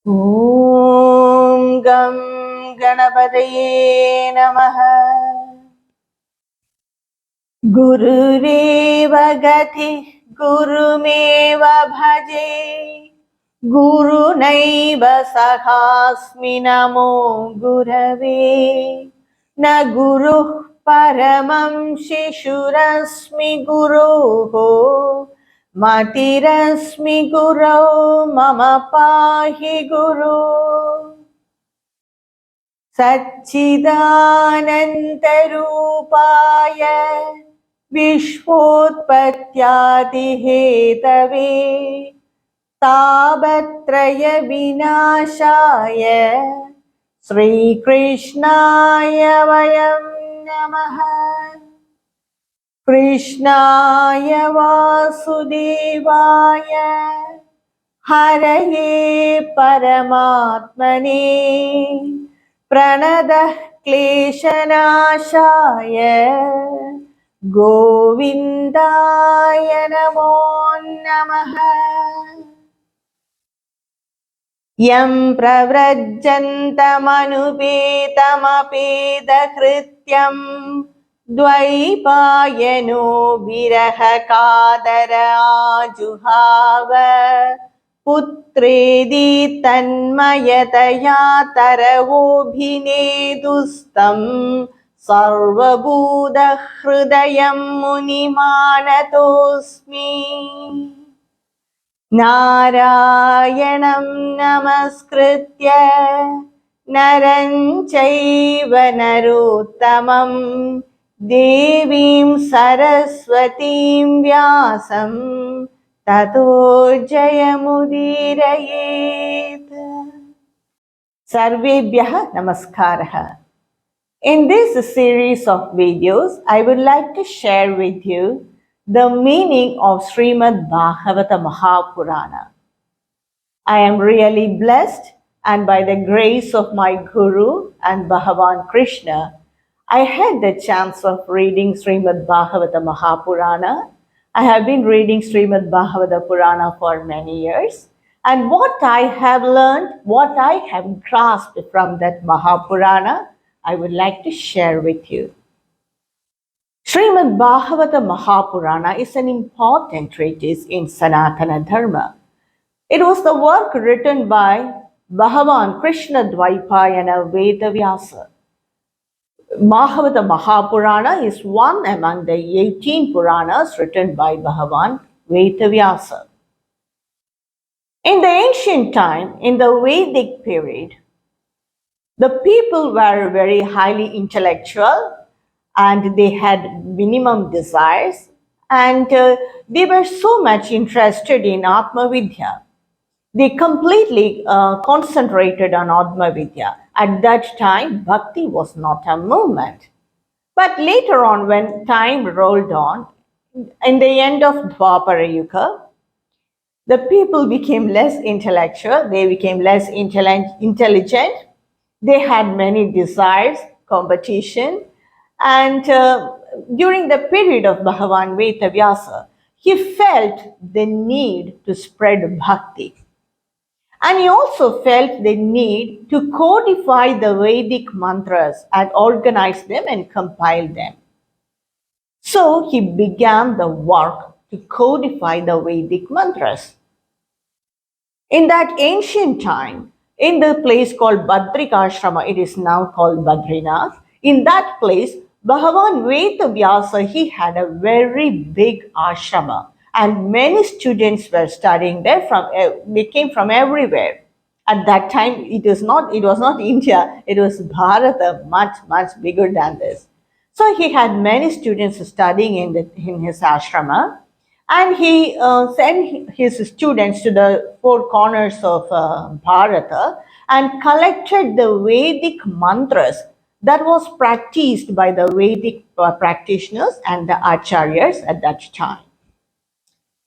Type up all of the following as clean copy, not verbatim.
Om Gam Ganapataye Namaha. Gurureva Gati Gurumeva Bhaje Gurunaiva Sahasmi Namo Gurave Na Guru Paramam Shishurasmi Guruho Matirasmi Guru Mama Pahi Guru Satchidanantarupaya Vishvotpatyaadihetave Tabatraya Vinashaya Sri Krishnaya Vayam Namaha Krishnaya Vasudevaya Haraye Paramatmane Pranadah Kleshanashaya Govindaya Namo Namaha Yam pravrajjantamανupetamapedakhrityam Dvaipayano virahakadara ajuhava Putredi tanmayataya taravobhinedustam Sarvabhuda hridayam munimanatosmi Narayanam namaskritya naram chaiva narottamam devim saraswatim vyasam tato jayamudirayet. Sarvebhyah namaskaraha. In this series of videos, I would like to share with you the meaning of Srimad Bhagavata Purana. I am really blessed, and by the grace of my Guru and Bhagavan Krishna, I had the chance of reading Srimad Bhagavata Purana. I have been reading Srimad Bhagavata Purana for many years, and what I have learned, what I have grasped from that Mahapurana, I would like to share with you. Srimad Bhagavata Mahapurana is an important treatise in Sanatana dharma. It was the work written by Bhagavan Krishna Dvaipayana Vedavyasa. Bhagavata Mahapurana is one among the 18 Puranas written by Bhagavan Vedavyasa. In the ancient time, in the Vedic period, the people were very highly intellectual and they had minimum desires and they were so much interested in Atma Vidya. They completely concentrated on Atma Vidya. At that time, bhakti was not a movement. But later on, when time rolled on, in the end of Dwapara Yuga, the people became less intellectual, they became less intelligent, they had many desires, competition, and during the period of Bhagavan Vedavyasa, he felt the need to spread bhakti. And he also felt the need to codify the Vedic mantras and organize them and compile them. So he began the work to codify the Vedic mantras. In that ancient time, in the place called Badrikashrama, it is now called Badrinath, in that place, Bhagavan Vedavyasa, he had a very big ashrama and many students were studying there they came from everywhere. At that time, it was not India, it was Bharata, much bigger than this. So he had many students studying in his ashrama, and he sent his students to the four corners of Bharata and collected the Vedic mantras that was practiced by the Vedic practitioners and the acharyas at that time.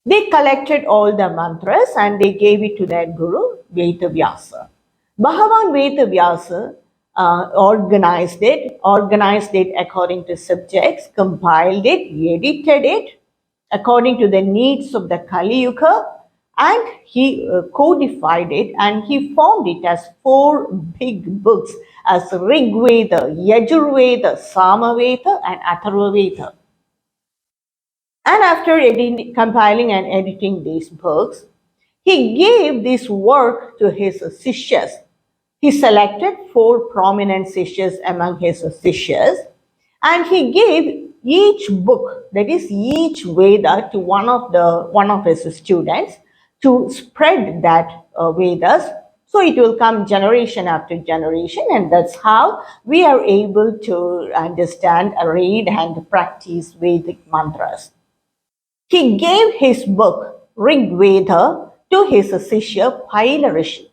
They collected all the mantras and they gave it to their guru, Vedavyasa. Bhagavan Vedavyasa organized it according to subjects, compiled it, edited it according to the needs of the Kali Yuga, and he codified it, and he formed it as four big books as Rig Veda, Yajurveda, Samaveda, and Atharvaveda. And after compiling and editing these books, he gave this work to his sishyas. He selected four prominent sishyas among his sishyas, and he gave each book, that is each Veda, to one of his students to spread that Vedas. So it will come generation after generation, and that's how we are able to understand, read, and practice Vedic mantras. He gave his book Rig Veda to his Sishya Paila Rishi,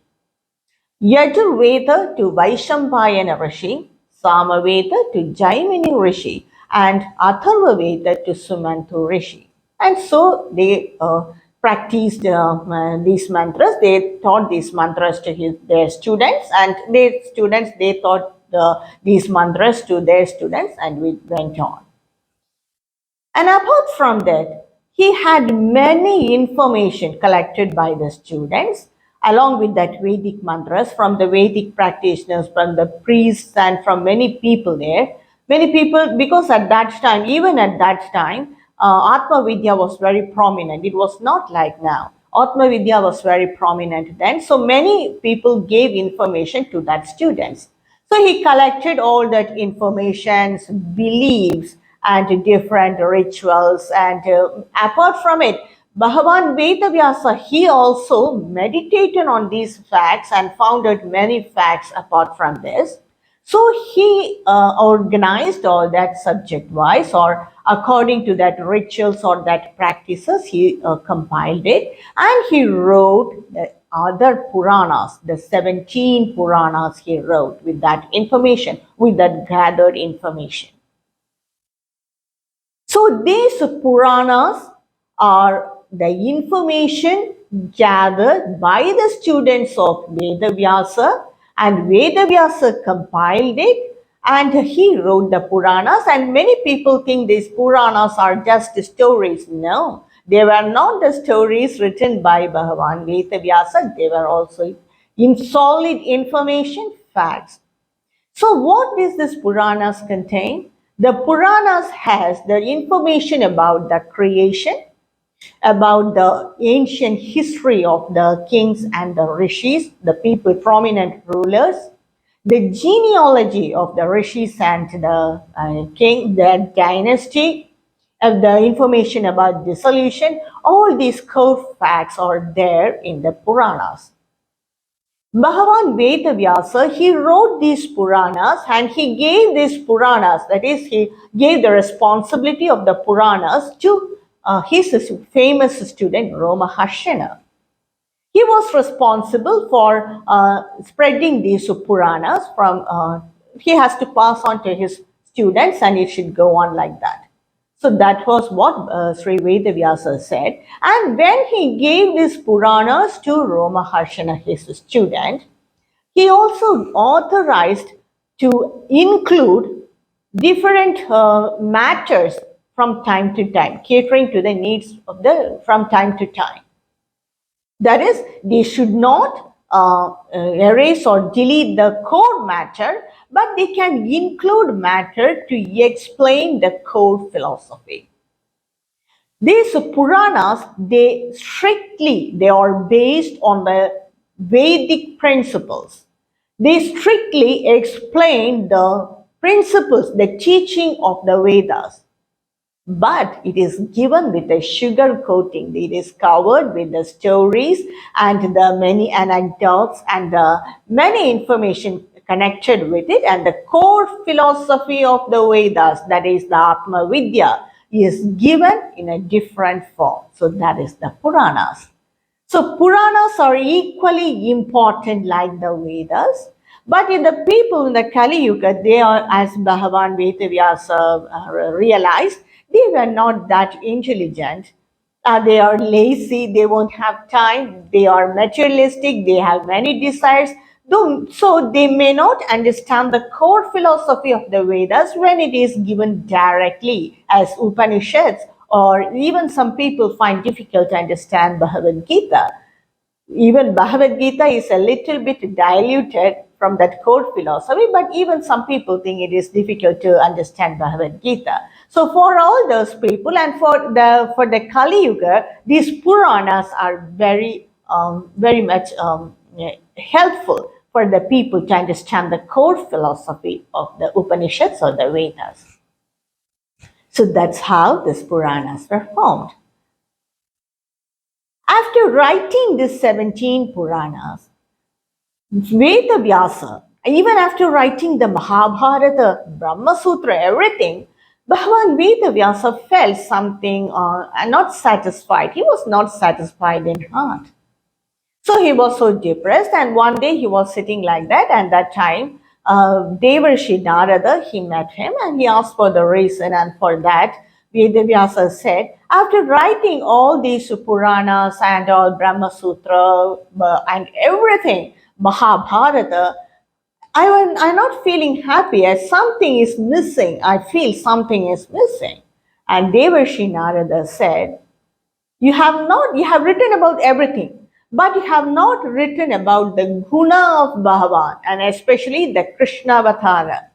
Yajurveda to Vaishambhayana Rishi, Samaveda to Jaimini Rishi, and Atharvaveda to Sumantu Rishi. And so they practiced these mantras. They taught these mantras to their students, and they taught these mantras to their students, and we went on. And apart from that, he had many information collected by the students along with that Vedic mantras from the Vedic practitioners, from the priests, and from many people there. Many people, because at that time, even at that time, Atma Vidya was very prominent. It was not like now. Atma Vidya was very prominent then. So many people gave information to that students. So he collected all that information, beliefs, and different rituals. And apart from it, Bhagavan Vedavyasa, he also meditated on these facts and found out many facts apart from this. So he organized all that subject-wise, or according to that rituals or that practices, he compiled it, and he wrote the other Puranas, the 17 Puranas he wrote with that information, with that gathered information. So these Puranas are the information gathered by the students of Vedavyasa, and Vedavyasa compiled it, and he wrote the Puranas. And many people think these Puranas are just stories. No, they were not the stories written by Bhagavan Vedavyasa. They were also in solid information, facts. So what does this Puranas contain? The Puranas has the information about the creation, about the ancient history of the kings and the rishis, the people, prominent rulers, the genealogy of the rishis and the king, their dynasty, the information about dissolution. All these core facts are there in the Puranas. Bhagavan Vedavyasa, he wrote these Puranas, and he gave these Puranas, that is, he gave the responsibility of the Puranas to his famous student Romaharshana. He was responsible for spreading these Puranas he has to pass on to his students, and it should go on like that. So that was what Sri Vedavyasa said. And when he gave these Puranas to Romaharshana, his student, he also authorized to include different matters from time to time, catering to the needs of from time to time. That is, they should not erase or delete the core matter, but they can include matter to explain the core philosophy. These Puranas, they are based on the Vedic principles. They strictly explain the principles, the teaching of the Vedas. But it is given with a sugar coating. It is covered with the stories and the many anecdotes and the many information connected with it. And the core philosophy of the Vedas, that is the Atma Vidya, is given in a different form. So that is the Puranas. So Puranas are equally important like the Vedas. But in the people in the Kali Yuga, they are, as Bhagavan Vedavyasa realized, they were not that intelligent. They are lazy, they won't have time, they are materialistic, they have many desires. So they may not understand the core philosophy of the Vedas when it is given directly as Upanishads or even some people find difficult to understand Bhagavad Gita. Even Bhagavad Gita is a little bit diluted from that core philosophy, but even some people think it is difficult to understand Bhagavad Gita. So for all those people and for the Kali Yuga, these Puranas are very much helpful for the people to understand the core philosophy of the Upanishads or the Vedas. So that's how these Puranas were formed. After writing these 17 Puranas, Veda Vyasa, even after writing the Mahabharata, Brahma Sutra, everything, Bhagavan Veda Vyasa felt something not satisfied. He was not satisfied in heart. So he was so depressed, and one day he was sitting like that, and that time Devarshi Narada, he met him and he asked for the reason, and for that Vedavyasa said, after writing all these Puranas and all Brahma Sutra and everything, Mahabharata, I'm not feeling happy as something is missing. I feel something is missing. And Devarshi Narada said, you have written about everything, but you have not written about the guna of Bhagavan and especially the Krishna Avatara.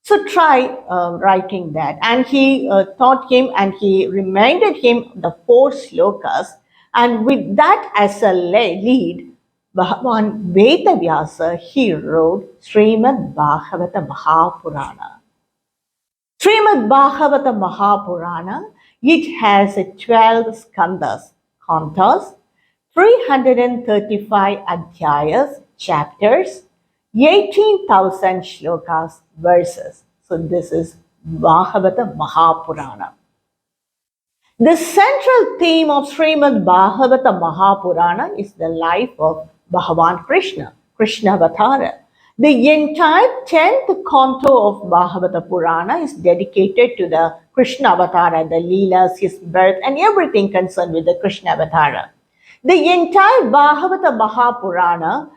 So try writing that. And he taught him and he reminded him the 4 slokas. And with that as a lead, Bhagavan Vedavyasa, he wrote Srimad Bhagavata Purana. Srimad Bhagavata Purana, it has 12 skandhas, cantos, 335 adhyayas, chapters, 18,000 shlokas, verses. So this is Bhagavata Purana. The central theme of Srimad Bhagavata Purana is the life of Bhagavan Krishna, Krishna Avatara. The entire 10th canto of Bhagavata Purana is dedicated to the Krishna Avatara, the Leelas, his birth, and everything concerned with the Krishna Avatara. The entire Bhagavata Purana,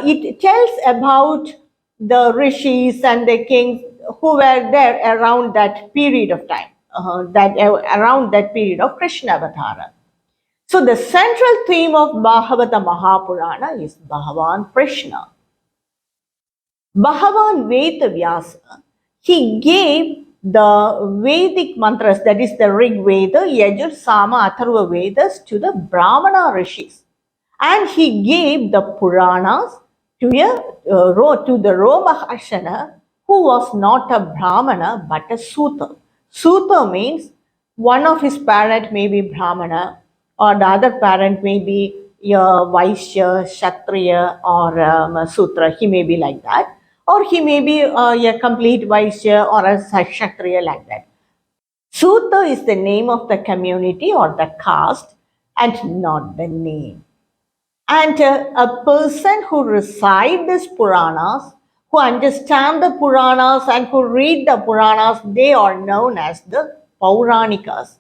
it tells about the rishis and the kings who were there around that period of time, around that period of Krishna Avatara. So the central theme of Bhagavata Purana is Bhagavan Krishna. Bhagavan Vedavyasa, he gave the Vedic mantras, that is the Rig Veda, Yajur, Sama, Atharva Vedas to the Brahmana rishis. And he gave the Puranas to the Romahashana, who was not a Brahmana but a Suta. Suta means one of his parents may be Brahmana, or the other parent may be Vaishya, Kshatriya, or Sutra. He may be like that. Or he may be a complete Vaishya or a Kshatriya, like that. Suta is the name of the community or the caste and not the name. And a person who recite these Puranas, who understand the Puranas and who read the Puranas, they are known as the Pauranikas.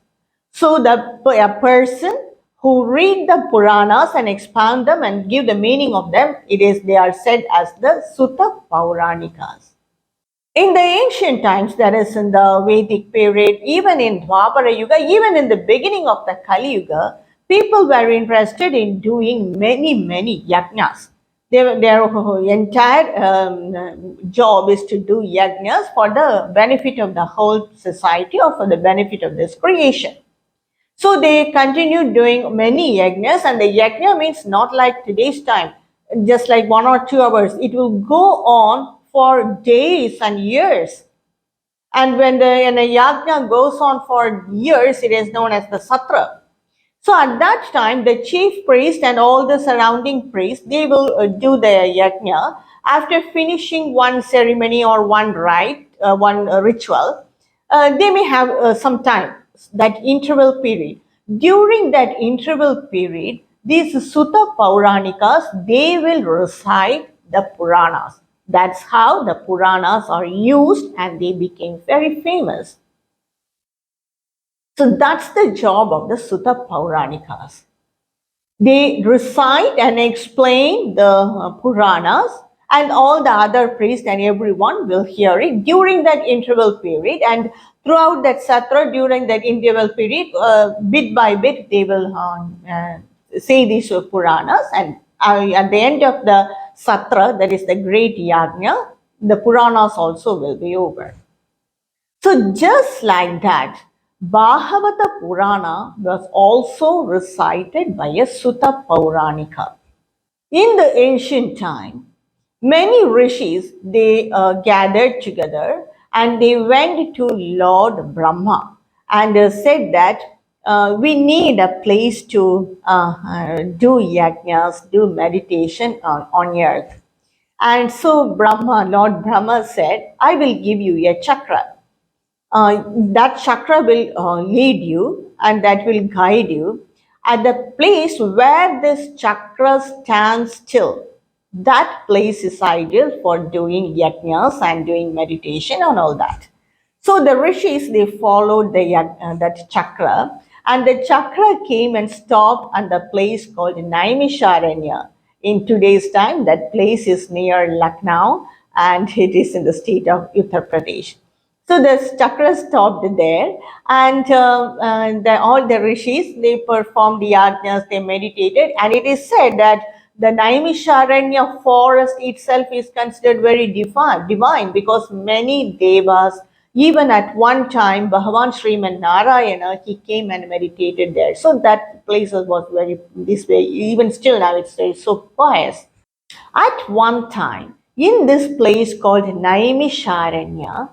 So a person who read the Puranas and expound them and give the meaning of them, they are said as the Sutta Pauranikas. In the ancient times, that is in the Vedic period, even in Dwapara Yuga, even in the beginning of the Kali Yuga, people were interested in doing many yajnas. Their entire job is to do yajnas for the benefit of the whole society or for the benefit of this creation. So they continued doing many yajnas, and the yajna means not like today's time, just like 1 or 2 hours. It will go on for days and years. And when the yajna goes on for years, it is known as the satra. So at that time, the chief priest and all the surrounding priests, they will do the yajna. After finishing one ceremony or one rite, one ritual, they may have some time, that interval period. During that interval period, these Sutta Pauranikas, they will recite the Puranas. That's how the Puranas are used, and they became very famous. So that's the job of the Sutta Pauranikas. They recite and explain the Puranas, and all the other priests and everyone will hear it during that interval period. And throughout that satra, during that interval period, bit by bit, they will say these Puranas. And at the end of the satra, that is the great yajna, the Puranas also will be over. So just like that, Bhagavata Purana was also recited by a Sutta Pauranika. In the ancient time, many rishis, they gathered together and they went to Lord Brahma and said that we need a place to do yajnas, do meditation on earth. And so Lord Brahma said, I will give you a chakra. That chakra will lead you and that will guide you at the place where this chakra stands still. That place is ideal for doing yajnas and doing meditation and all that. So the rishis, they followed that chakra, and the chakra came and stopped at the place called Naimisharanya. In today's time, that place is near Lucknow and it is in the state of Uttar Pradesh. So the chakra stopped there, and all the rishis, they performed the yajnas, they meditated, and it is said that the Naimisharanya forest itself is considered very divine because many devas, even at one time, Bhagavan Srimad Narayana, he came and meditated there. So that place was very this way. Even still now, it's so pious. At one time, in this place called Naimisharanya,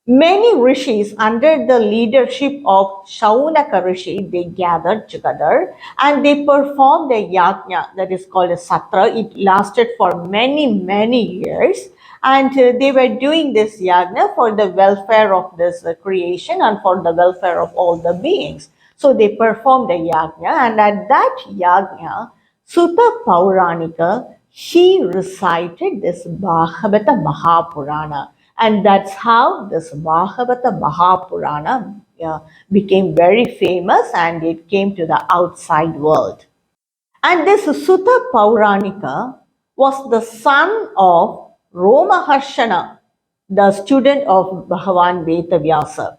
many rishis, under the leadership of Shaunaka Rishi, they gathered together and they performed a yajna that is called a satra. It lasted for many, many years. And they were doing this yajna for the welfare of this creation and for the welfare of all the beings. So they performed a yajna, and at that yajna, Sutta Pauranika, he recited this Bhagavata Mahapurana. And that's how this Bhagavata Mahapurana became very famous and it came to the outside world. And this Sutta Pauranika was the son of Romaharshana, the student of Bhagavan Vedavyasa.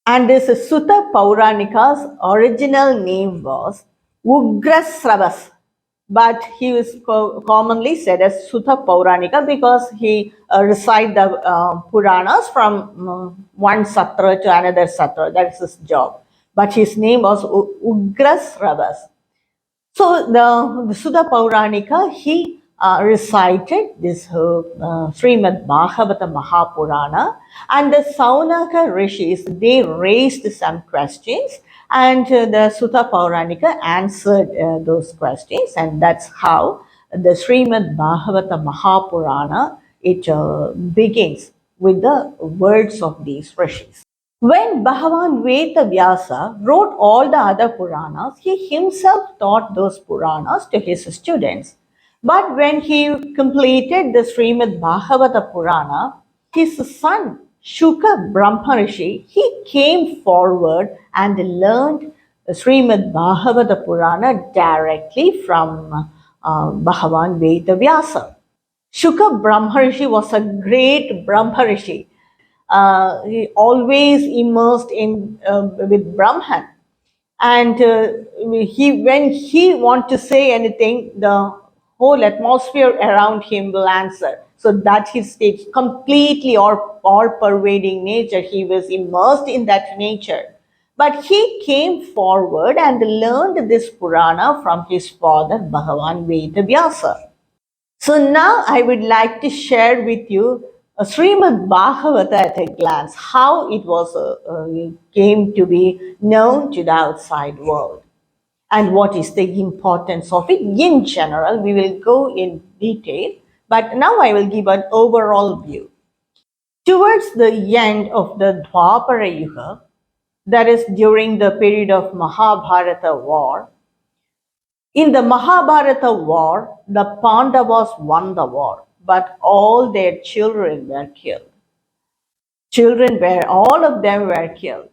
And this Sutta Pauranika's original name was Ugrasravas, but he was commonly said as Sutta Pauranika because he recited the Puranas from one satra to another satra. That's his job. But his name was Ugrasravas. So the Sutta Pauranika, he recited this Srimad Bhagavata Mahapurana, and the Saunaka rishis, they raised some questions, and the Sutta Pauranika answered those questions, and that's how the Srimad Bhagavata Mahapurana, it begins with the words of these rishis. When Bhagavan Vedavyasa wrote all the other Puranas, he himself taught those Puranas to his students. But when he completed the Srimad Bhagavata Purana, his son Shuka Brahmarishi, he came forward and learned the Srimad Bhagavata Purana directly from Bhagavan Vedavyasa. Shuka Brahmarishi was a great Brahmarishi. He always immersed in with Brahman, and when he want to say anything, the whole atmosphere around him will answer. So that his state completely all pervading nature. He was immersed in that nature. But he came forward and learned this Purana from his father, Bhagavan Vedavyasa. So now I would like to share with you a Srimad Bhagavata at a glance, how it was came to be known to the outside world, and what is the importance of it. In general, we will go in detail, but now I will give an overall view. Towards the end of the Dwapara Yuga, that is during the period of Mahabharata war, in the Mahabharata war, the Pandavas won the war, but all their children were killed. All of them were killed.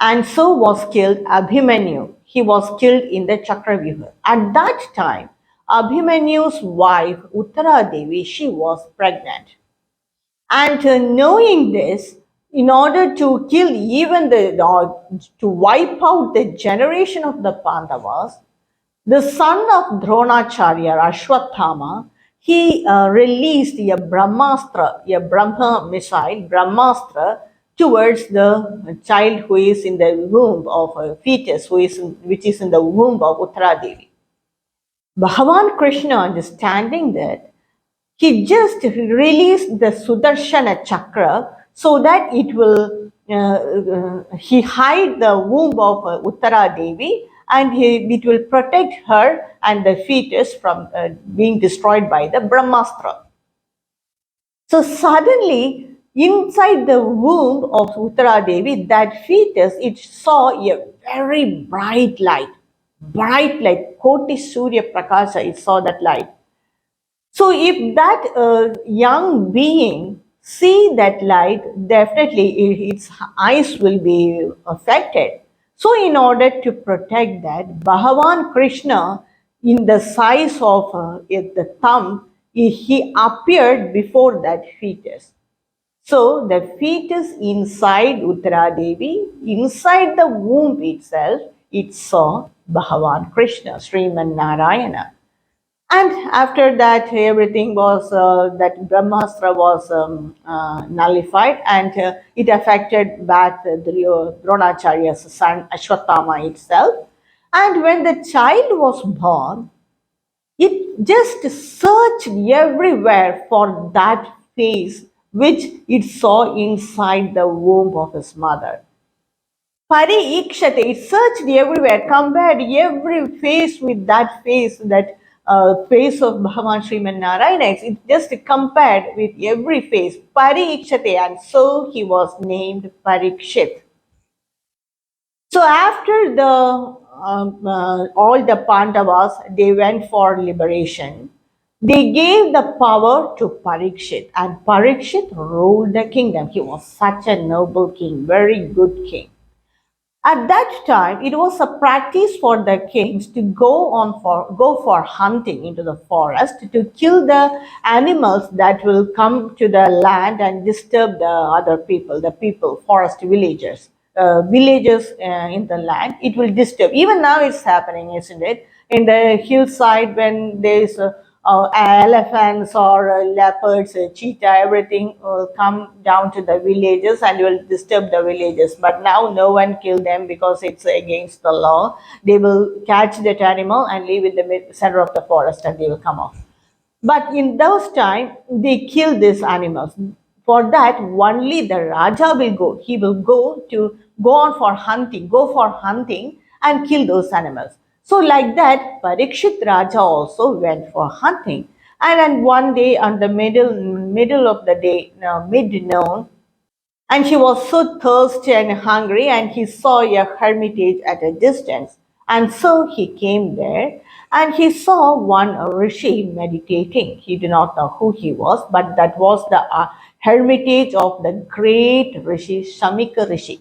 And so was killed Abhimanyu. He was killed in the Chakravyuha. At that time, Abhimanyu's wife, Uttara Devi, she was pregnant. And knowing this, in order to kill even to wipe out the generation of the Pandavas, the son of Dronacharya, Ashwatthama, he released a Brahmastra, a Brahma missile, Brahmastra, towards the child who is in the womb of a fetus, which is in the womb of Uttara Devi. Bhagavan Krishna, understanding that, he just released the Sudarshana chakra so that it will, he hide the womb of Uttara Devi, and it will protect her and the fetus from being destroyed by the Brahmastra. So suddenly, inside the womb of Uttara Devi, that fetus, it saw a very bright light, Koti Surya Prakasha, it saw that light. So if that young being see that light, definitely its eyes will be affected. So in order to protect that, Bhagavan Krishna, in the size of the thumb, he appeared before that fetus. So the fetus inside Uttara Devi, inside the womb itself, it saw Bhagavan Krishna, Srimad Narayana. And after that, everything was, that Brahmastra was nullified, and it affected back Dronacharya's son Ashwatthama itself. And when the child was born, it just searched everywhere for that face which it saw inside the womb of his mother. Parikshate, it searched everywhere, compared every face with that face, that face of Bhagavan Sriman Narayana. It just compared with every face, Parikshate, and so he was named Parikshit. So after the all the Pandavas, they went for liberation. They gave the power to Parikshit, and Parikshit ruled the kingdom. He was such a noble king, very good king. At that time, it was a practice for the kings to go for hunting into the forest to kill the animals that will come to the land and disturb the other people, forest villagers, villages in the land. It will disturb. Even now, it's happening, isn't it? In the hillside, when there is elephants or leopards, cheetah, everything will come down to the villages and will disturb the villages. But now no one kill them because it's against the law. They will catch that animal and leave in the center of the forest, and they will come off. But in those times, they kill these animals. For that, only the Raja will go. He will go for hunting and kill those animals. So like that, Parikshit Raja also went for hunting. And then one day, on the middle of the day, mid-noon, and he was so thirsty and hungry, and he saw a hermitage at a distance. And so he came there, and he saw one rishi meditating. He did not know who he was, but that was the hermitage of the great rishi, Shamika rishi.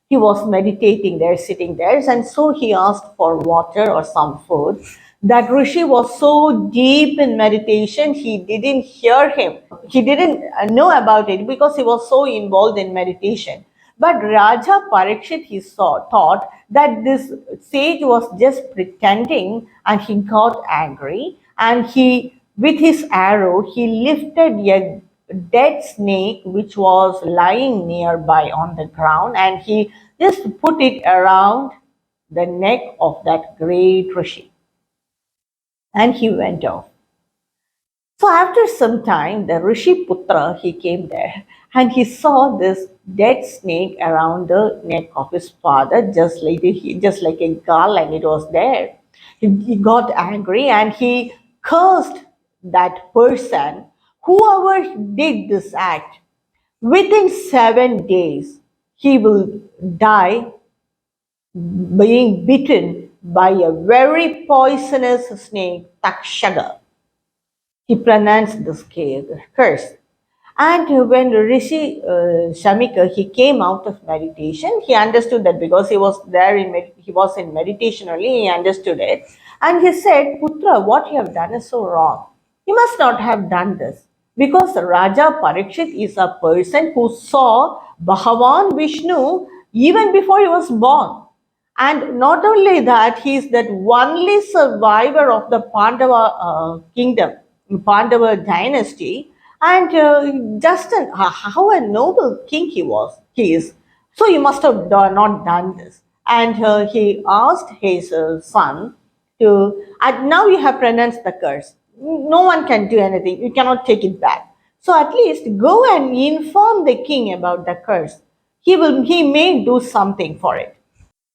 He was meditating there, sitting there, and so he asked for water or some food. That rishi was so deep in meditation, he didn't hear him. He didn't know about it because he was so involved in meditation. But Raja Parikshit, thought that this sage was just pretending, and he got angry, and with his arrow, he lifted a dead snake which was lying nearby on the ground, and he just put it around the neck of that great rishi. And he went off. So after some time, the Rishi Putra, he came there, and he saw this dead snake around the neck of his father, just like a garland. It was there. He got angry, and he cursed that person, whoever did this act. Within 7 days, he will die being bitten by a very poisonous snake, Takshaga. He pronounced this curse. And when Rishi Shamika, he came out of meditation, he understood that, because he was there he was in meditation only, he understood it. And he said, Putra, what you have done is so wrong. You must not have done this. Because Raja Parikshit is a person who saw Bhagavan Vishnu even before he was born. And not only that, he is that only survivor of the Pandava kingdom, Pandava dynasty, and just how a noble king he is. So he must have not done this. And he asked his son to, and now you have pronounced the curse. No one can do anything. You cannot take it back. So at least go and inform the king about the curse. He may do something for it.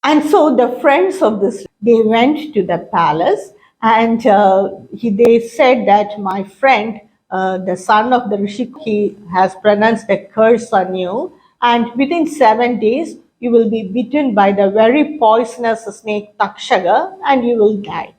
And so the friends of this, they went to the palace, and they said that my friend, the son of the Rishi, he has pronounced a curse on you, and within 7 days you will be bitten by the very poisonous snake Takshaka and you will die.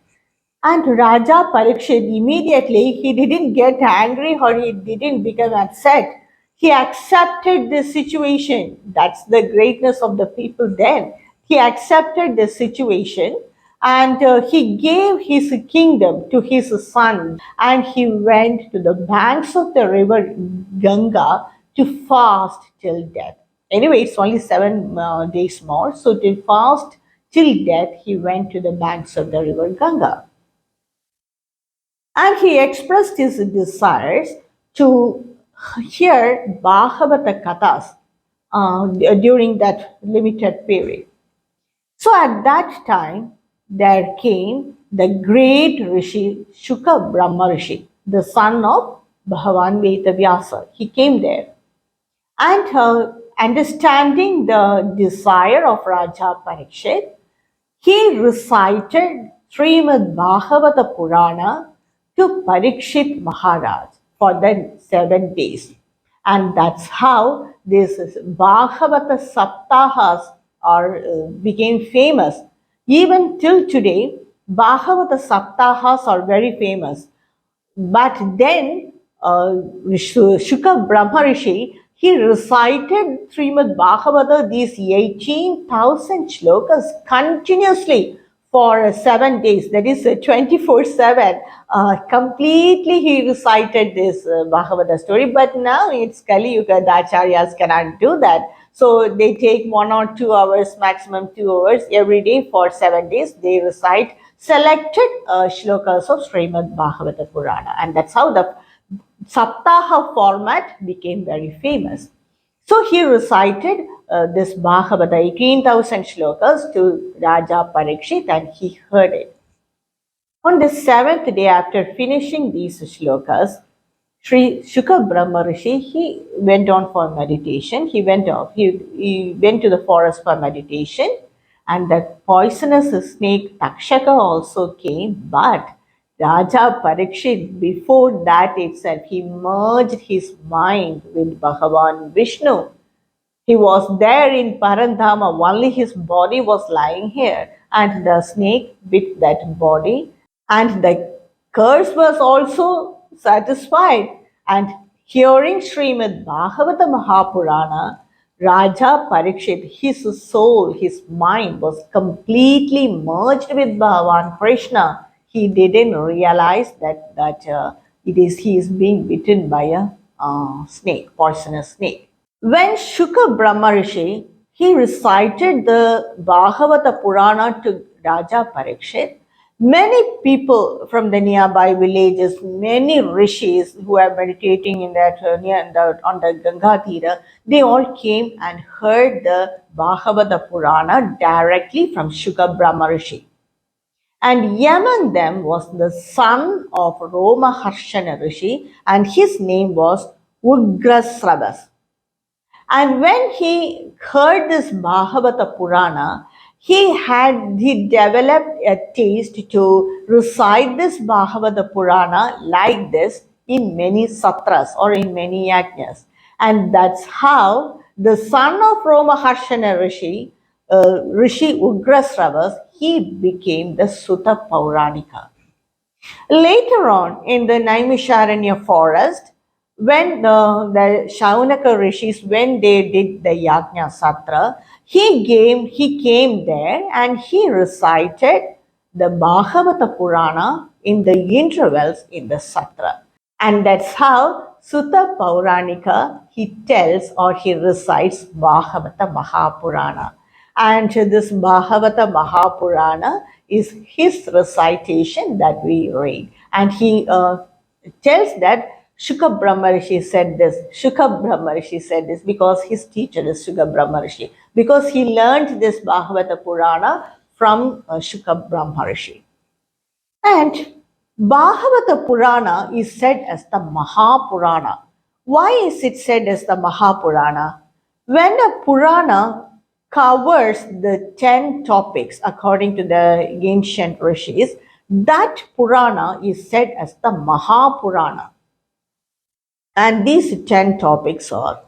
And Raja Parikshit immediately, he didn't get angry or he didn't become upset. He accepted the situation. That's the greatness of the people then. He accepted the situation, and he gave his kingdom to his son, and he went to the banks of the river Ganga to fast till death. Anyway, it's only 7 days more. So to fast till death, he went to the banks of the river Ganga. And he expressed his desires to hear Bhagavata Kathas during that limited period. So at that time, there came the great Rishi, Shuka Brahma Rishi, the son of Bhagavan Vedavyasa. He came there. And understanding the desire of Raja Parikshit, he recited Srimad Bhagavata Purana to Parikshit Maharaj for the 7 days. And that's how this Bhagavata Saptahas became famous. Even till today, Bhagavata Saptahas are very famous. But then Shuka Brahma Rishi, he recited Srimad Bhagavata, these 18,000 shlokas continuously for 7 days, that is 24/7. Completely he recited this Bhagavata story, but now it's Kali Yuga, the Acharyas cannot do that. So they take 1 or 2 hours, maximum 2 hours every day for 7 days. They recite selected shlokas of Srimad Bhagavata Purana, and that's how the Saptaha format became very famous. So he recited this Bhagavata, 18,000 shlokas to Raja Parikshit, and he heard it. On the 7th day after finishing these shlokas, Sri Shuka Brahma Rishi, he went on for meditation. He went to the forest for meditation, and that poisonous snake Takshaka also came. But Raja Parikshit, before that itself, he merged his mind with Bhagavan Vishnu. He was there in Parandhama, only his body was lying here, and the snake bit that body, and the curse was also satisfied. And hearing Srimad Bhagavata Mahapurana, Raja Parikshit, his soul, his mind was completely merged with Bhagavan Krishna. He didn't realize that he is being bitten by a snake, poisonous snake. When Shuka Brahma Rishi, he recited the Bhagavata Purana to Raja Parikshit, many people from the nearby villages, many rishis who are meditating in that on the Ganga Tira, they all came and heard the Bhagavata Purana directly from Shuka Brahma Rishi. And among them was the son of Roma Harshana Rishi, and his name was Ugrasravas. And when he heard this Bhagavata Purana, he developed a taste to recite this Bhagavata Purana like this in many satras or in many yajnas. And that's how the son of Roma Harshana Rishi, Rishi Ugrasravas, he became the Sutta Pauranika. Later on, in the Naimisharanya forest, when the Shaunaka rishis, when they did the Yajna Satra, he came there and he recited the Bhagavata Purana in the intervals in the Satra. And that's how Sutta Pauranika, he tells or he recites Bhagavata Mahapurana. And this Bhagavata Mahapurana is his recitation that we read. And he tells that Shuka Brahmarishi said this. Shuka Brahmarishi said this because his teacher is Shuka Brahmarishi. Because he learned this Bhagavata Purana from Shuka Brahmarishi. And Bhagavata Purana is said as the Mahapurana. Why is it said as the Mahapurana? When a Purana covers the 10 topics according to the ancient rishis, that Purana is said as the Mahapurana. And these 10 topics are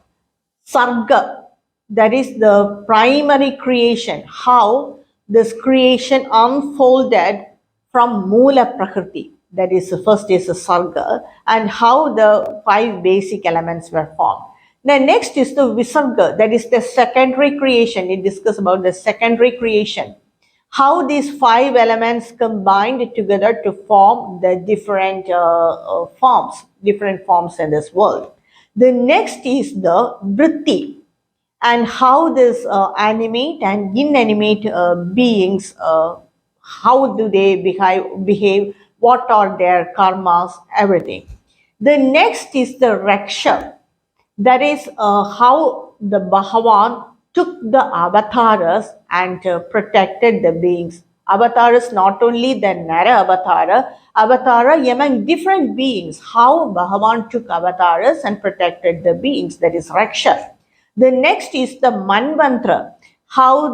Sarga, that is the primary creation, how this creation unfolded from Mula Prakriti, that is the first is the Sarga, and how the 5 basic elements were formed. Then next is the Visarga, that is the secondary creation. It discusses about the secondary creation, how these 5 elements combined together to form the different forms in this world. The next is the vritti, and how this animate and inanimate beings, how do they behave, what are their karmas, everything. The next is the raksha, that is how the Bhagavan took the avatars and protected the beings. Avatars, not only the Nara avatara among different beings, how Bhagavan took avatars and protected the beings, that is Raksha. The next is the Manvantra, how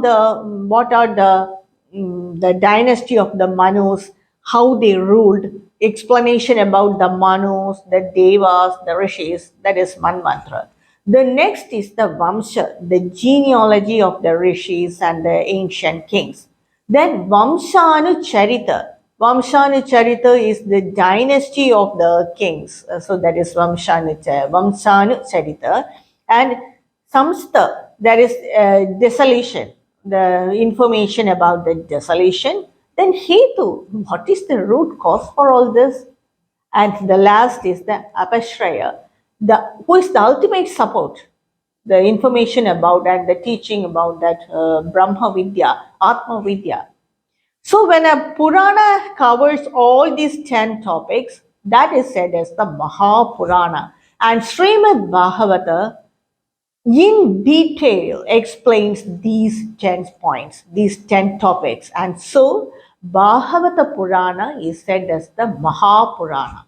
what are the dynasty of the Manus, how they ruled, explanation about the Manus, the Devas, the Rishis, that is Manvantra. The next is the Vamsha, the genealogy of the Rishis and the ancient kings. Then Vamshanu Charita. Vamshanu Charita is the dynasty of the kings. So that is Vamshanu Charita. And Samstha, that is desolation, the information about the desolation. Then Hetu, what is the root cause for all this? And the last is the Apashraya, who is the ultimate support, the information about and the teaching about that Brahma Vidya, Atma Vidya. So when a Purana covers all these 10 topics, that is said as the Mahapurana. And Srimad Bhagavata in detail explains these 10 points, these 10 topics. And so Bhagavata Purana is said as the Mahapurana.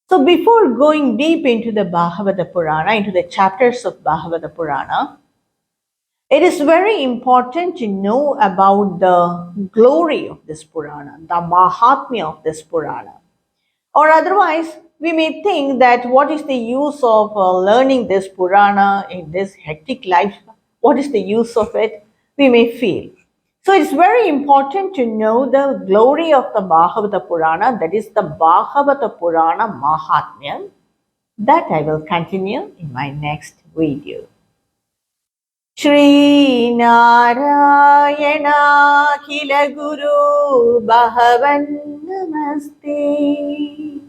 So before going deep into the Bhagavata Purana, into the chapters of Bhagavata Purana, it is very important to know about the glory of this Purana, the Mahatmya of this Purana. Or otherwise, we may think that what is the use of learning this Purana in this hectic life? What is the use of it? We may feel. So it's very important to know the glory of the Bhagavata Purana, that is the Bhagavata Purana Mahatmya. That I will continue in my next video. Shri Narayana Khila Guru Bhagavan Namaste.